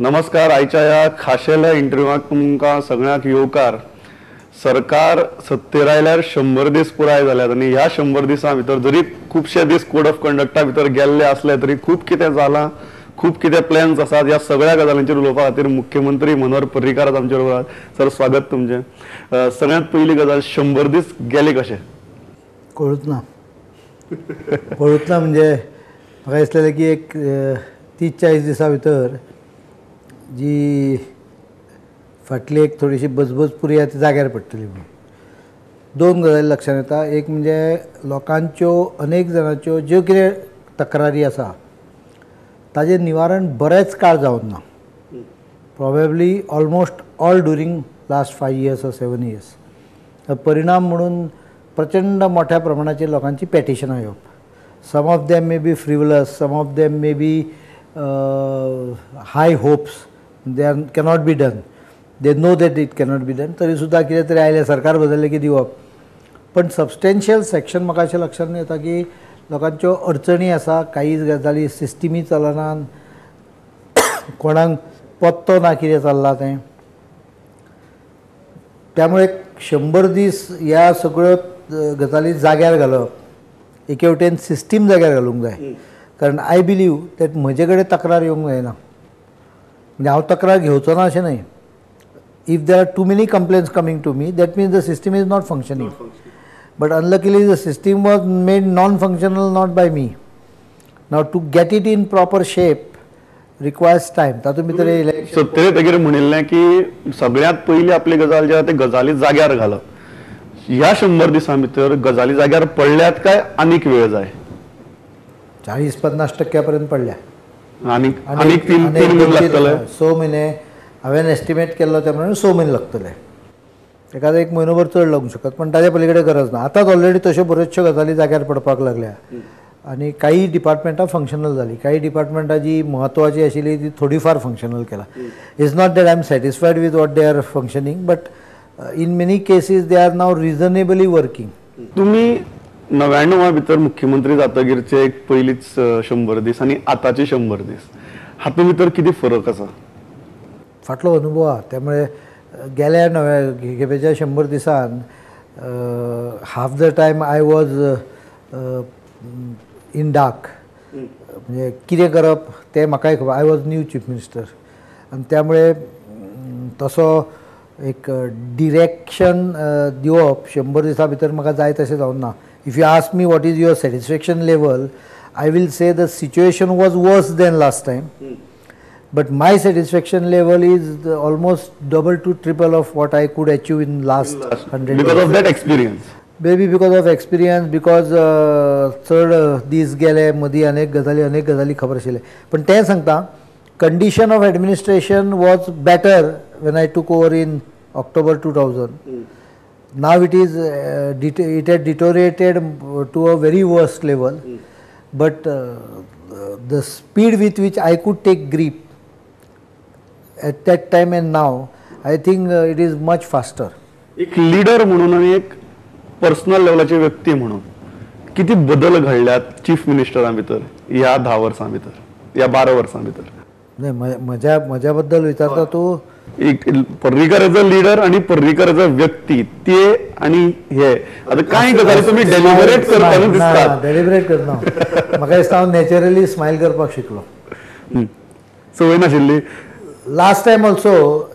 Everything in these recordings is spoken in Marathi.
नमस्कार. आयच्या या खाशेल्या इंटरव्यूक तुमकां सगळ्यांक येवकार. सरकार सत्तेर आयल्यार 100 दीस पुराय जाल्यात आनी ह्या 100 दिसां भितर जरी खुबशे दीस कोड ऑफ कंडक्टा भितर गेल्ले असले तरी खूब कितें जालां, खूब कितें प्लॅन्स आसात. ह्या सगळ्या गजालींचेर उलोवपा खातीर मुख्यमंत्री मनोहर पर्रीकार आमचे बरोबर आसात. सर, स्वागत तुमचें. सगळ्यांत पयली गजाल, 100 दीस गेले कशे? कळूच ना म्हणजे म्हाका दिसलेलें की एक 30-40 दिसां भितर जी फाटली एक थोडीशी बजबज पुरी ती जाग्यार पडटली. म्हणून दोन गजाली लक्षांत येता. एक म्हणजे लोकांच्यो अनेक जाणांच्यो ज्यो कितें तक्रारी आसा ताजें निवारण बरेच काळ जावन ना. Probably almost all during last 5 years or 7 years. परिणाम म्हणून प्रचंड मोठ्या प्रमाणाचेर लोकांची पॅटिशनां येवप. Some of them may be frivolous, some of them may be high hopes, they are cannot be done, they know that it cannot be done. तरी सुद्दां कितें तरी आयलें, सरकार बदललें की दिवप. पण सबस्टेन्शियल सेक्शन म्हाका अशें लक्षांत येता की लोकांच्यो अडचणी आसा, काही गजाली सिस्टमी चलना, कोणाक पत्तो ना कितें चल्लां तें. त्यामुळे 100 दीस ह्या सगळ्यो गजाली जाग्यार घालप, एके वटेन सिस्टीम जाग्यार घालूंक जाय. कारण आय बिलीव दॅट म्हजे कडेन तक्रार येवंक जायना. म्हणजे हांव तक्रार घेवचो ना अशें न्हय. If there are too many complaints coming to me, that means the system is not functioning. But unluckily the system was made non functional not by me. Now to get it in proper shape requires time. तातूंत भितर सत्तेर तेगेर म्हणिल्लें की सगळ्यांत पयली आपली गजाल जी आसा ती गजाली जाग्यार घालप. ह्या 100 दिसां भितर गजाली जाग्यार पडल्यात काय आनीक वेळ जाय? 40-50% पर्यंत पडल्या. आनीक 3 म्हयने लागतले. 6 म्हयने हांवें एस्टिमेट केल्लो त्या प्रमाणे 6 म्हयने लागतले. एखादो 1 म्हयनोभर चड लागूंक शकता, पण ताजे पलीकडे गरज ना. आतांच ऑलरेडी तश्यो बऱ्योचश्यो गजाली जाग्यार पडपाक लागल्या. आनी काही डिपार्टमेंटां फंक्शनल जाली, काही डिपार्टमेंटां जी म्हत्वाची आशिल्ली ती थोडी फार फंक्शनल केला. It's not that I am satisfied with what they are functioning, but in many cases they are now reasonably working. तुम्ही 99 भितर मुख्यमंत्री जातकीरचे एक पयलीच 100 दीस आनी आतांचे 100 दीस, हातूंत भितर कितें फरक आसा? फाटलो अनुभव आहा. त्यामुळे गेल्या खेपेच्या 100 दिसान half the time I was in dark. म्हणजे कितें करप तें म्हाकाय खबर. I was new chief minister आनी त्यामुळे तसो एक डिरेक्शन दिवप 100 दिसां भितर म्हाका जाय तशें जावंक ना. If you ask me what is your satisfaction level, I will say the situation was worse than last time. But my satisfaction level is almost double to triple of what I could achieve in last 100 years. Because of that experience? Maybe because of experience, because चड दीस गेले, मदीं अनेक गजाली खबर आशिल्ले. पण तें सांगता, condition of administration was better when I took over in October 2000. Now it had deteriorated to a very worst level. But the speed with which I could take grip at that time and now, I think it is much faster. एक लीडर म्हणून आणि एक पर्सनल लेवलाची व्यक्ती म्हणून किती बदल घडल्यात चीफ मिनिस्टरां भितर ह्या 10 वर्सां भितर, ह्या 12 वर्सां भितर? नाही, म्हज्या बद्दल विचारता तूं? एक पर्रीकर एज अ लीडर आणि पर्रीकर एज अ व्यक्ती, ते आणि हे आता काय गजाली तुम्ही डेलिबरेट करताना दिसतात. डेलिबरेट करना म्हाका दिसता हांव नॅचरली स्मायल करपाक शिकलो. सवय नाशिल्ली. Last time also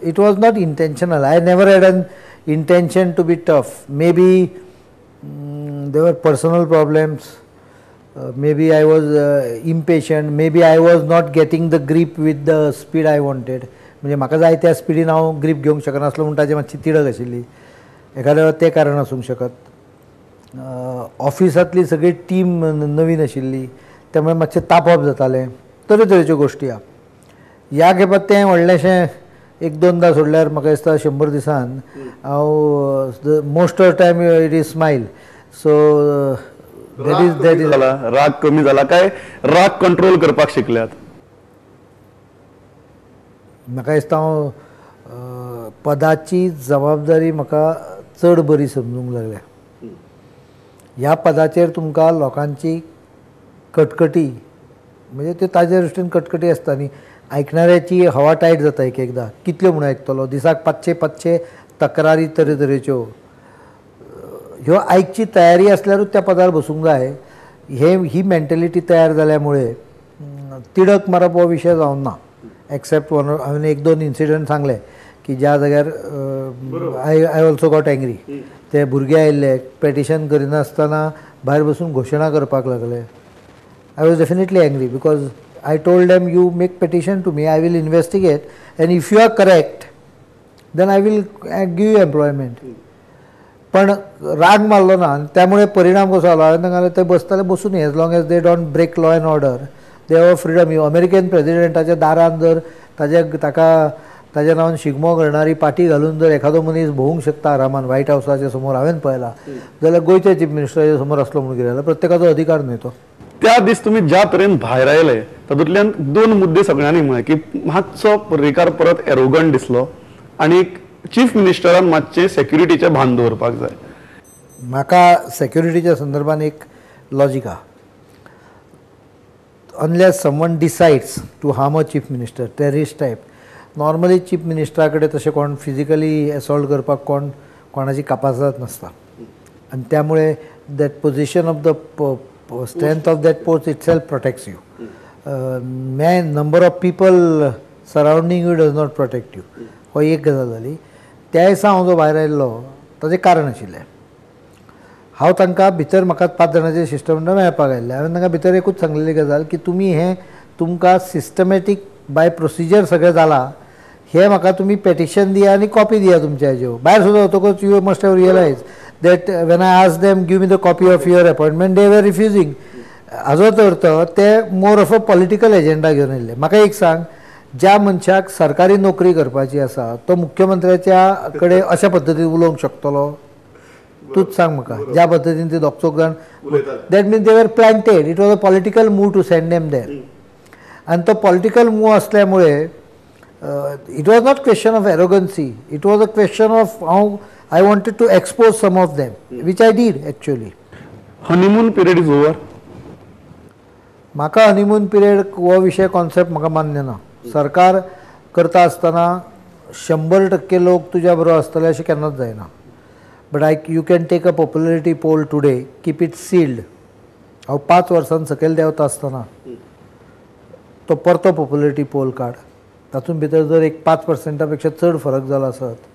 it was not intentional. I never had an intention to be tough. Maybe there were personal problems. Maybe I was impatient. Maybe I was not getting the grip with the speed I wanted. म्हणजे म्हाका जाय त्या स्पिडीन हांव ग्रीप घेवंक शकनासलो म्हणून ताची मातशी तिडक आशिल्ली. एखाद्या वेळार तें कारण आसूंक शकत. ऑफिसांतली सगळी टीम नवीन आशिल्ली, त्यामुळे मातशें तापप जातालें. तरेतरेच्यो गोश्टी आहा. ह्या खेपाक तें व्हडलेंशें 1-2दा सोडल्यार म्हाका दिसता 100 दिसान हांव most of time it is smile. So that is राग कमी जाला काय राग कंट्रोल करपाक शिकल्यात? म्हाका दिसता हांव पदाची जबाबदारी म्हाका चड बरी समजूंक लागल्या. ह्या पदाचेर तुमकां लोकांची कटकटी म्हणजे ते ताजे दृश्टीन कटकटी आसता न्ही, आयकणाऱ्याची हवा टायट जाता एक एकदां कितल्यो म्हणून आयकतलो दिसाक 500 तक्रारी तरेतरेच्यो ह्यो आयकची तयारी असल्यारूच त्या पदार बसूंक जाय ही मेंटेलिटी तयार जाल्यामुळे तिडक मारप हो विशय जावन ना एक्सेप्ट हांवें एक दोन इन्सिडंट सांगले की ज्या जाग्यार आय ऑल्सो गॉट एंग्री ते भुरगे आयिल्ले पेटिशन करिनासतना भायर बसून घोशणा करपाक लागले I was definitely angry because I told them, you make petition to me, I will investigate, and if you are correct, then I will give you employment. पण राग मारलो ना त्यामुळे परिणाम कसो जालो हांवें तांकां ते बसताले बसून as long as they don't break law and order they have freedom. American प्रेसिडेंटाच्या दारान जर ताच्या नांवान शिगमो करणारी पाटी घालून जर एखादो मनीस भोवूंक शकता आरामान व्हायट हावसाच्या समोर हांवें पळयला जाल्यार गोंयच्या चीफ मिनिस्टराच्या समोर असलो म्हणून कितें जाल्यार प्रत्येकाचो अधिकार न्हय तो. त्या दीस तुम्ही ज्या तरेन भायर आयले तातूंतल्यान दोन मुद्दे सगळ्यांनी म्हळें की मातसो पर्रीकार परत एरोगंट दिसलो आणि चीफ मिनिस्टरान मातशें सेक्युरिटीचें भान दवरपाक जाय. म्हाका सेक्युरिटीच्या संदर्भात एक लॉजीक आहा. Unless someone decides to harm a chief minister terrorist type normally chief मिनिस्टरा कडेन तशें कोण फिजिकली एसॉल्ट करपाक कोणाची कापासात नासता आनी त्यामुळे that position of the strength of that post itself protects you. Number of people surrounding you does not protect you. हो एक गजाल जाली. त्या दिसा हांव जो भायर आयिल्लो ताचें कारण आशिल्लें. हांव तांकां भितर म्हाका 5 जाणांचें शिष्टमंडळ मेळपाक आयिल्लें. हांवें तांकां भितर एकूच सांगलेली गजाल की तुमी हें तुमकां सिस्टमॅटीक बाय प्रोसिजर सगळें जालां हें म्हाका तुमी पेटिशन दिया आनी कॉपी दिया तुमच्या हेज्यो. भायर सुद्दां वतकूच you must have realise that when I asked them give me the copy of your appointment they were refusing. हाजोच अर्थ ते more of a political agenda घेवन येयल्ले. म्हाका एक सांग ज्या मनशाक सरकारी नोकरी करपाची आसा तो मुख्यमंत्र्याच्या कडेन अशा पद्दतीन उलोवंक शकतलो तूच सांग म्हाका ज्या पद्दतीन ते दोग जाण that means they were planted it was a political move to send them there आनी तो पॉलिटिकल मूव असल्यामुळे it was not question of arrogance it was a question of how I wanted to expose some of them, which I did actually. Honeymoon period is over. म्हाका हनीमून पिरियड हो विशय कॉन्सेप्ट म्हाका मान्य ना. सरकार करता आसतना 100% लोक तुज्या बरोबर आसतले अशें केन्नाच जायना. But you can take a popularity poll today keep it sealed. हांव 5 वर्सां सकयल देंवता आसतना तो परतो पॉप्युलरिटी पोल काड तातूंत भितर जर एक 5% पेक्षा चड फरक जाला आसत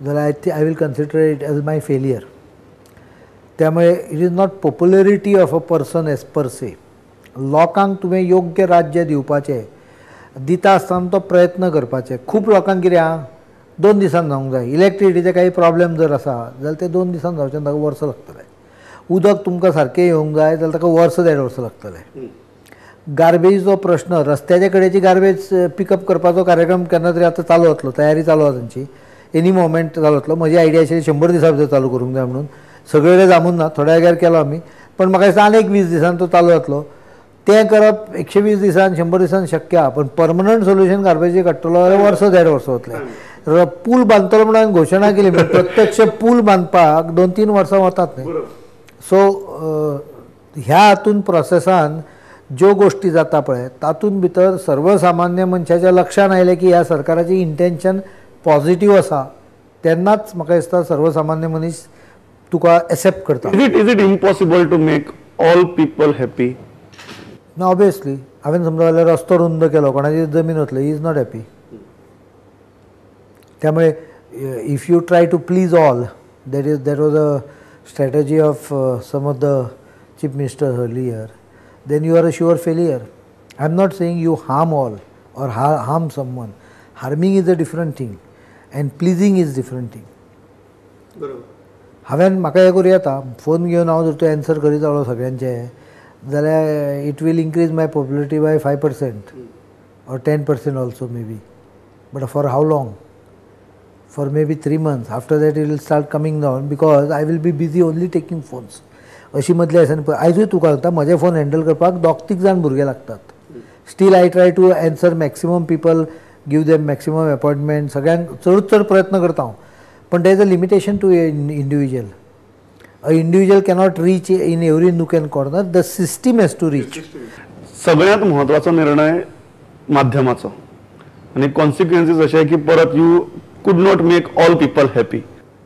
जाल्यार I will consider it as my failure. त्यामुळे it is not popularity of a person as per se. लोकांक तुवें योग्य राज्य दिवपाचें दिता आसतना तो प्रयत्न करपाचे. खूब लोकांक कितें आहा 2 दिसान जावंक जाय. इलेक्ट्रिसिटीचे काही प्रॉब्लेम जर आसा जाल्यार ते 2 दिसान जावचें ताका वर्स लागतलें. उदक तुमकां सारकें येवंक जाय जाल्यार ताका वर्स 1.5 वर्स लागतले. गार्बेजचो प्रश्न रस्त्याचे कडेची गार्बेज पिकअप करपाचो कार्यक्रम केन्ना तरी आतां चालू जातलो तयारी चालू आसा तांची एनी मोमेंट चालू जातलो. म्हजी आयडिया आशिल्ली 100 दिसां भितर चालू करूंक जाय म्हणून सगळे कडेन जमून ना थोड्या जाग्यार केलो आमी पण म्हाका दिसता आनी एक 20 दिसान तो चालू जातलो. तें करप 120 दिसान 100 दिसान शक्य आहा पण परमनंट सोल्युशन गार्बेजी काडटलो जाल्यार वर्स 1.5 वर्स वतले. पूल बांदतलो म्हणून हांवें घोशणा केली पण प्रत्यक्ष पूल बांदपाक 2-3 वर्सां वतात न्ही. सो ह्या हातून प्रोसेसान ज्यो गोष्टी जाता पळय तातूंत भितर सर्वसामान्य मनशाच्या लक्षांत आयलें की ह्या सरकाराची इंटेन्शन पॉझिटिव्ह आसा तेन्नाच म्हाका दिसता सर्वसामान्य मनीस तुका एक्सेप्ट करता. Is it impossible to make all people happy? Obviously हांवें समजा जाल्यार रस्तो रुंद केलो कोणाची जमीन वतली ही इज नॉट हॅपी. त्यामुळे if you try to please all that was a strategy of some of the chief minister earlier then you are a sure failure. I am not saying you harm all or harm someone. Harming is a different thing and pleasing is different thing. हांवें म्हाका हें करूं येता फोन घेवन हांव जर तूं एन्सर करीत रावलो सगळ्यांचे जाल्यार it will increase my popularity by 5% or 10% also maybe. But for how long? For maybe 3 months. After that it will start coming down because I will be busy only taking phones. अशी मदली आसा पळय आयजूय तुका सांगता म्हजे फोन हँडल करपाक 2-3 जाण भुरगे लागतात. Still I try to answer maximum people give them maximum appointment सगळ्यांक चड प्रयत्न करता हांव पण there is a limitation to individual. A individual cannot reach in every nook and corner. The system has to reach. सगळ्यात महत्वाचो निर्णय माध्यमाचो आणि कॉन्सिक्वेन्सीस अशे की परत you could not make all people happy.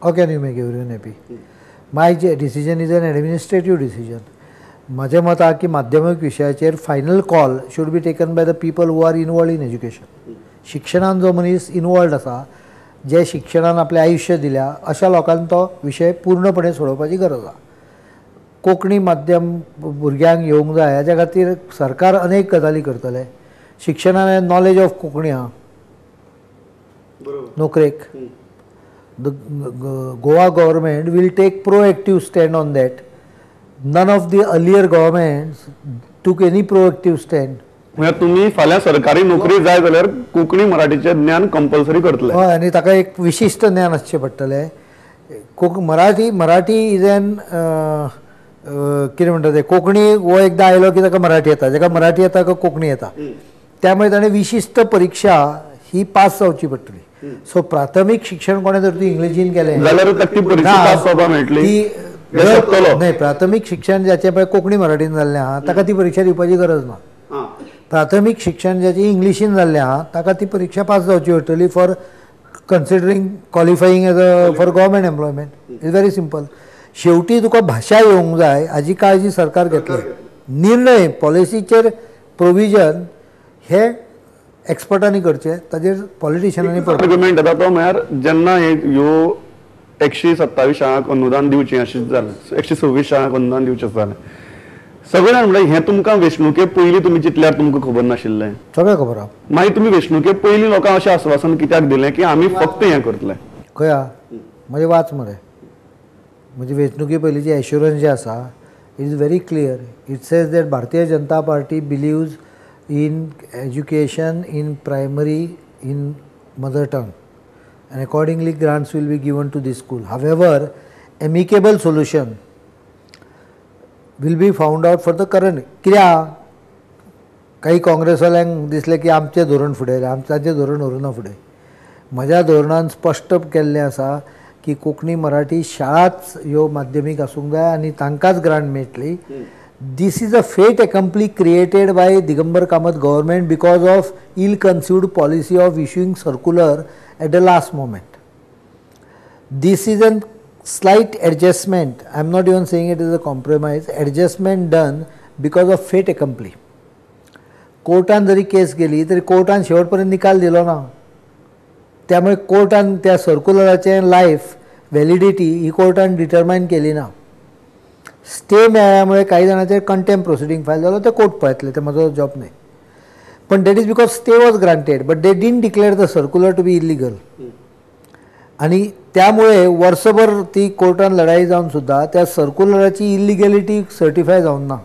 How can you make everyone happy? My decision is an administrative decision. म्हजें मत आहा की माध्यमीक विशयाचेर final call should be taken by the people who are involved in education. शिक्षणान जो मनीस इनवॉल्ड आसा, जे शिक्षणान आपलें आयुश्य दिल्या, अशा लोकांनी तो विशय पूर्णपणे सोडोवपाची गरज आसा. कोंकणी माध्यम भुरग्यांक येवंक जाय हाच्या खातीर सरकार अनेक गजाली करतले. शिक्षणान नॉलेज ऑफ कोंकणी आहा नोकरेक. The Goa government will take proactive stand on that. None of the earlier governments took any proactive stand. म्हणजे तुम्ही फाल्यां सरकारी नोकरी जाय जाल्यार कोंकणी मराठीचें ज्ञान कंपल्सरी करतले. हय, आनी ताका एक विशिश्ट ज्ञान आसचें पडटलें. मराठी इज एन कितें म्हणटा तें, कोंकणी हो एकदां आयलो की ताका मराठी येता, जाका मराठी येता ताका कोंकणी येता. त्यामुळे ताणें विशिश्ट परीक्षा ही पास जावची पडटली. सो प्राथमीक शिक्षण कोणें जर तूं इंग्लिशीन केलें जाल्यार ताका ती परीक्षा पास जावपाक मेळटली. नाही, प्राथमीक शिक्षण ज्याचे पळय कोंकणी मराठीन जाल्लें आहा ताका ती परीक्षा दिवपाची गरज ना. प्राथमीक शिक्षण ज्याची इंग्लिशीन जाल्लें आहा ताका ती परीक्षा पास जावची पडटली for considering qualifying as a for government employment. Is very simple. शेवटी तुका भाशा येवंक जाय हाजी काळजी सरकार घेतली. निर्णय पॉलिसीचेर प्रोविजन हे एक्सपर्टांनी करचे, ताजेर पॉलिटिशियनांनी आर्ग्युमेंट येता तो म्हळ्यार जेन्ना ह्यो 127 शाळांक अनुदान दिवचें अशें जालें, 126 शाळांक अनुदान दिवचें जालें, सगळ्यान म्हणल्यार हें तुमकां वेंचणुके पयलीं तुमी चिंतल्यार तुमकां खबर नाशिल्लें. सगळें खबर आहा. मागीर तुमी वेंचणुके पयलीं लोकांक अशें आश्वासन कित्याक दिलें की आमी फक्त हें करतले? खंय आहा म्हणजे वाच मरे. म्हणजे वेंचणुके पयलींचे एश्युरन्स जे आसा it is very clear. It says that Bharatiya Janata party बिलिव्स in education in primary in mother tongue and accordingly grants will be given to the school. However, amicable solution will be found out for the current. कित्याक काही काँग्रेसवाल्यांक दिसलें की आमचें धोरण फुडें, आमच्याचें धोरण उरना फुडें. म्हज्या धोरणान स्पश्ट केल्लें आसा की कोंकणी मराठी शाळाच ह्यो माध्यमीक आसूंक जाय आनी तांकांच ग्रांट मेळटली. This is a fait accompli created by Digambar Kamath government because of ill-conceived policy of issuing circular at the last moment. This is a slight adjustment. I am not even saying it is a compromise. Adjustment done because of fait accompli. कोर्टान जरी केस गेली तरी कोर्टान शेवटपर्यंत निकाल दिलो ना. त्यामुळे कोर्टान त्या सर्क्युलराचें लायफ व्हॅलिडिटी ही कोर्टान डिटरमायन केली ना. स्टे मेळ्ळ्यामुळे काही जाणांचेर कंटेम्प्ट प्रोसिडींग फायल जालो, ते कोर्ट पळयतले, ते म्हजो जॉब न्हय. पण that is because stay was granted but they didn't declare the circular to be illegal. आणि त्यामुळे वर्सभर ती कोर्टान लढाई जावन सुद्धा त्या सर्क्युलराची इलिगॅलिटी सर्टिफाय जावन ना.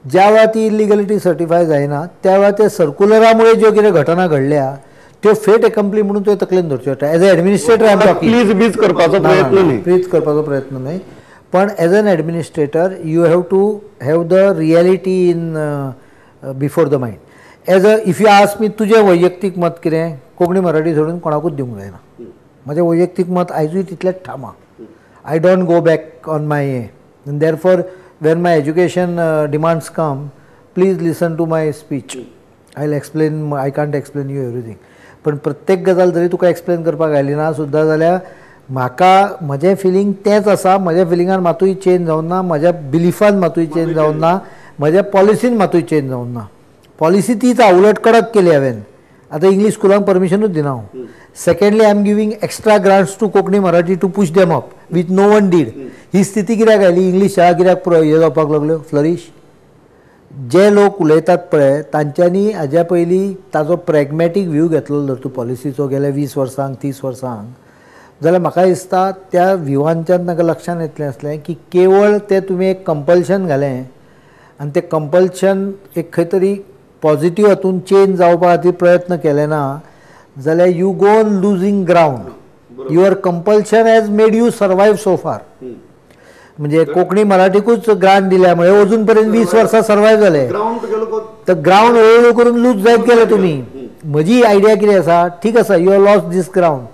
ज्या वेळा ती इलिगॅलिटी सर्टिफाय जायना त्या वेळा त्या सर्क्युलरामुळे ज्यो कितें घटना घडल्या त्यो फेट एकम्प्ली म्हणून तुवें तकलेन धरच्यो पडटा. As a administrator I am talking. Please करपाचो प्रयत्न न्ही. प्लीज करपाचो प्रयत्न न्हय. पण as an administrator you have to have the reality in before the mind. As a if you ask me तुजें वैयक्तीक मत कितें, कोंकणी मराठी सोडून कोणाकूच दिवंक जायना. म्हजें वैयक्तीक मत आयजूय तितलेंच ठाम आहा. I don't go back on my हे. And therefore when my education demands come, please listen to my speech. I will explain. I can't explain you everything. पण प्रत्येक गजाल जरी तुका एक्सप्लेन करपाक आयली ना सुद्दां जाल्यार म्हाका म्हजें फिलींग तेंच आसा. म्हज्या फिलिंगान मातूय चेंज जावन ना, म्हज्या बिलिफान मातूय चेंज जावन ना, म्हज्या पॉलिसीन मातूय चेंज जावन ना. पॉलिसी तीच आहा, उलट कडक केली हांवें. आतां इंग्लीश स्कुलांक परमिशनूच दिना हांव. Secondly I am giving extra grants to Konkani Marathi to push them up with no one did. ही स्थिती कित्याक आयली? इंग्लीश शाळा कित्याक हे जावपाक लागल्यो फ्लरीश? जे लोक उलयतात पळय तांच्यांनी हाज्या पयलीं ताजो प्रॅग्मॅटीक व्यू घेतलो जर तूं पॉलिसीचो गेल्या 20 वर्सांक 30 वर्सांक, जाल्यार म्हाका दिसता त्या व्हिवांच्यान तांकां लक्षांत येतलें आसलें की केवळ तें तुमी एक कंपल्शन घालें आनी तें कंपल्शन एक खंय तरी पॉझिटीव हातून चेंज जावपा खातीर प्रयत्न केले ना जाल्यार you go on losing ground. Your compulsion has made you survive so फार. म्हणजे कोंकणी मराठीकूच ग्रांट दिल्यामुळे अजून पर्यंत 20 वर्सां सर्वायव जाले. तर ग्रावंड हळूहळू करून लूज जायत गेले तुमी. म्हजी आयडिया कितें आसा, ठीक आसा, you have lost this ground,